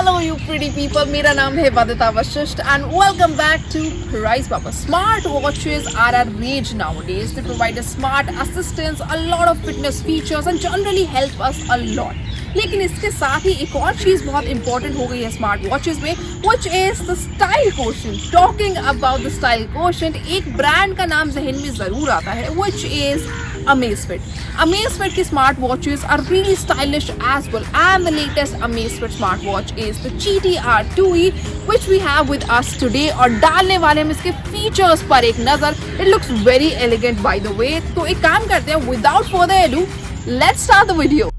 Hello you pretty people, मेरा नाम है वादिता Vashishtha and welcome back to Price Papa. Smart watches are a rage nowadays. They provide a smart assistance, a lot of fitness features and generally help us a lot. लेकिन इसके साथ ही एक और चीज़ बहुत important हो गई है स्मार्ट वॉचेस में, which is the style quotient. Talking about the style quotient, एक ब्रांड का नाम जहन में ज़रूर आता है, which is Amazfit. Amazfit की smart watches are really stylish as well, and the latest Amazfit smartwatch is the GTR 2E, which we have with us today. और डालने वाले हम इसके फीचर्स पर एक नज़र. It looks very elegant by the way. तो एक काम करते हैं, without further ado, let's start the video.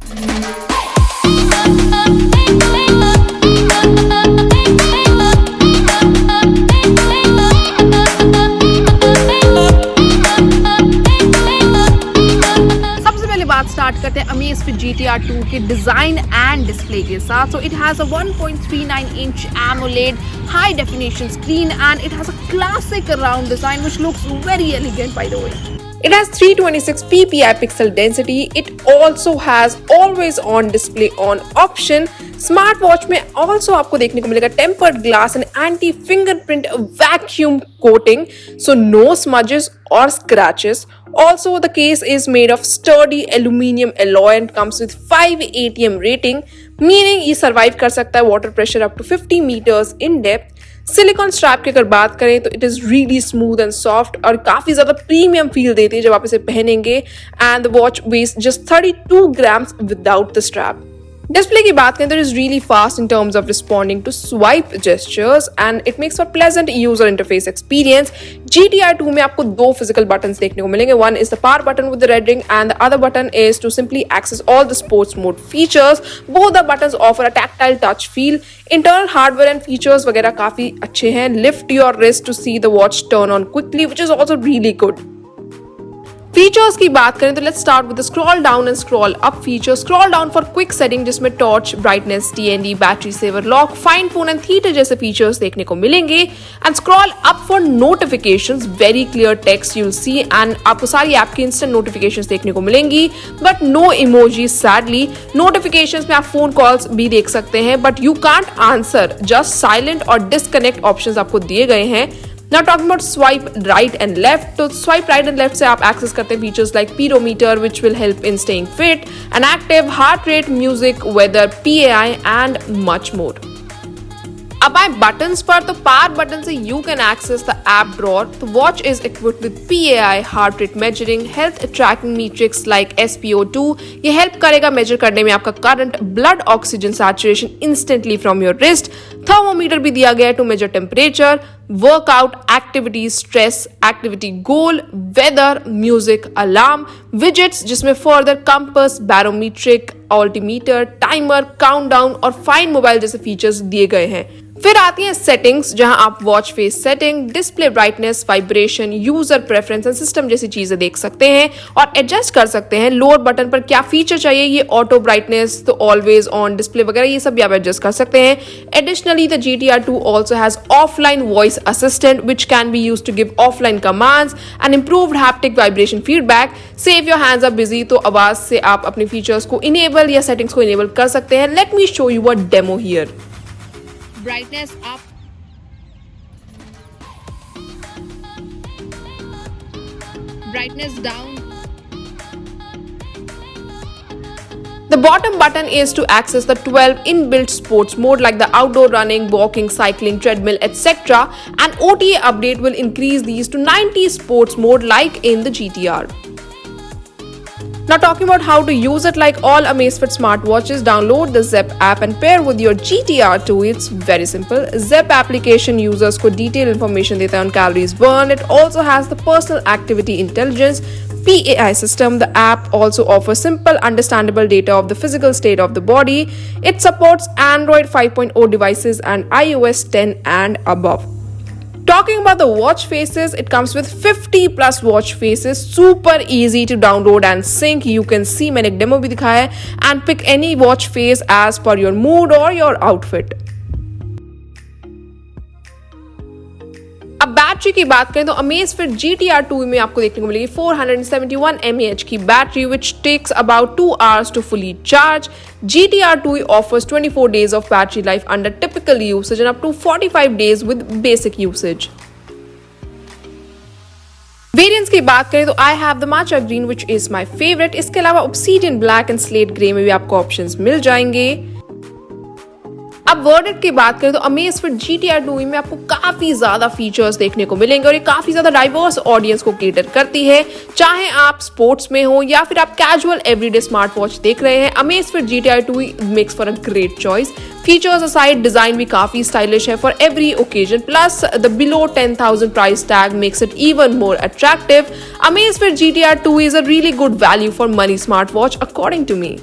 Start करते हैं Amazfit GTR 2 के डिजाइन एंड डिस्प्ले के साथ. So it has a 1.39 inch AMOLED high definition screen and it has a classic round design which looks very elegant by the way. It has 326 ppi pixel density. It also has always on display on option. Smart में also आपको देखने को मिलेगा tempered glass and anti fingerprint vacuum coating, so no smudges or scratches. Also the case is made of sturdy aluminum alloy and comes with 5 ATM rating, meaning ये survive कर सकता है water pressure up to 50 meters in depth. Silicone strap की अगर बात करें तो it is really smooth and soft और काफी ज्यादा प्रीमियम फील देती है जब आप इसे पहनेंगे. And the watch weighs just 32 grams without the strap. Display की बात करें तो it is really fast in terms of responding to swipe gestures and it makes for pleasant user interface experience. GTR 2 में आपको दो फिजिकल बटन्स देखने को मिलेंगे. One is the power button with the red ring and the other button is to simply access all the sports mode features. Both the buttons offer a tactile touch feel. Internal hardware and features वगैरह काफी अच्छे हैं. Lift your wrist to see the watch turn on quickly, which is also really good. Features की बात करें तो let's start with scroll down and scroll up feature. Scroll down for quick setting जिसमें torch, brightness, TND, battery saver, lock, find phone and theatre जैसे features देखने को मिलेंगे. And scroll up for notifications, very clear text you will see and आपको सारी app की instant notifications देखने को मिलेंगी but no emoji sadly. Notifications में आप फोन कॉल्स भी देख सकते हैं but you can't answer, just silent और डिस्कनेक्ट ऑप्शंस आपको दिए गए हैं. Now talking about swipe right and left, तो swipe right and left से आप access करते हैं features like pedometer which will help in staying fit, and active, heart rate, music, weather, PAI and much more. अब आए buttons पर तो power button से you can access the app drawer. तो watch is equipped with PAI, heart rate measuring, health tracking metrics like SpO2. ये help करेगा measure करने में आपका current, blood oxygen saturation instantly from your wrist. Thermometer भी दिया गया है to measure temperature, workout, activity, stress, activity goal, weather, music, alarm, widgets जिसमें further compass, barometric, altimeter, timer, countdown और फाइंड मोबाइल जैसे फीचर्स दिए गए हैं. फिर आती हैं सेटिंग्स जहां आप watch face setting, display brightness, vibration, user preference and system जैसी चीजें देख सकते हैं और एडजस्ट कर सकते हैं. लोअर बटन पर क्या फीचर चाहिए, ये ऑटो ब्राइटनेस, तो ऑलवेज ऑन डिस्प्ले वगैरह ये सब भी आप एडजस्ट कर सकते हैं. Additionally the GTR 2 also has offline voice assistant which can be used to give offline commands and improved haptic vibration feedback. Say if your hands are busy तो आवाज से आप अपने फीचर्स को इनेबल या सेटिंग्स को इनेबल कर सकते हैं. Let me show you a demo here. Brightness up, brightness down. The bottom button is to access the 12 inbuilt sports mode like the outdoor running, walking, cycling, treadmill, etc. An OTA update will increase these to 90 sports mode like in the GTR. Now talking about how to use it, like all Amazfit smartwatches, download the Zepp app and pair with your GTR 2. It's very simple. Zepp application users को detailed information देता है on calories burned. It also has the personal activity intelligence, PAI system. The app also offers simple, understandable data of the physical state of the body. It supports Android 5.0 devices and iOS 10 and above. Talking about the watch faces, it comes with 50 plus watch faces, super easy to download and sync. You can see मैंने एक demo भी दिखाया है and pick any watch face as per your mood or your outfit. अब battery की बात करें तो Amazfit GTR 2 में आपको देखने को मिलेगी 471 mAh की battery which takes about 2 hours to fully charge. GTR 2 offers 24 days of battery life under typical usage and up to 45 days with basic usage. Variants की बात करें तो I have the matcha green which is my favourite. इसके अलावा obsidian black and slate grey में भी आपको options मिल जाएंगे। अब वर्डिक्ट की बात करें तो अमेज़फिट GTR 2 में आपको काफी ज्यादा फीचर्स देखने को मिलेंगे और ये काफी ज्यादा डाइवर्स ऑडियंस को केटर करती है। चाहे आप स्पोर्ट्स में हो या फिर आप कैजुअल एवरीडे स्मार्ट वॉच देख रहे हैं, Amazfit GTR 2 makes for a great choice. Features aside design भी काफी स्टाइलिश है for every occasion, plus the below 10,000 price tag makes it even more attractive. Amazfit GTR 2 is a really good value for money smart watch according to me.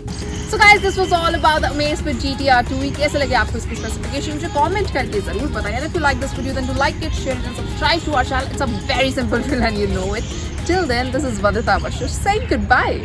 So guys, this was all about the Amazfit GTR 2. कैसे लगे आपको इसकी specification? मुझे comment करके जरूर बताइए। And if you like this video, then do like it, share it, and subscribe to our channel. It's a very simple drill, and you know it. Till then, this is Vadita Bashir saying goodbye.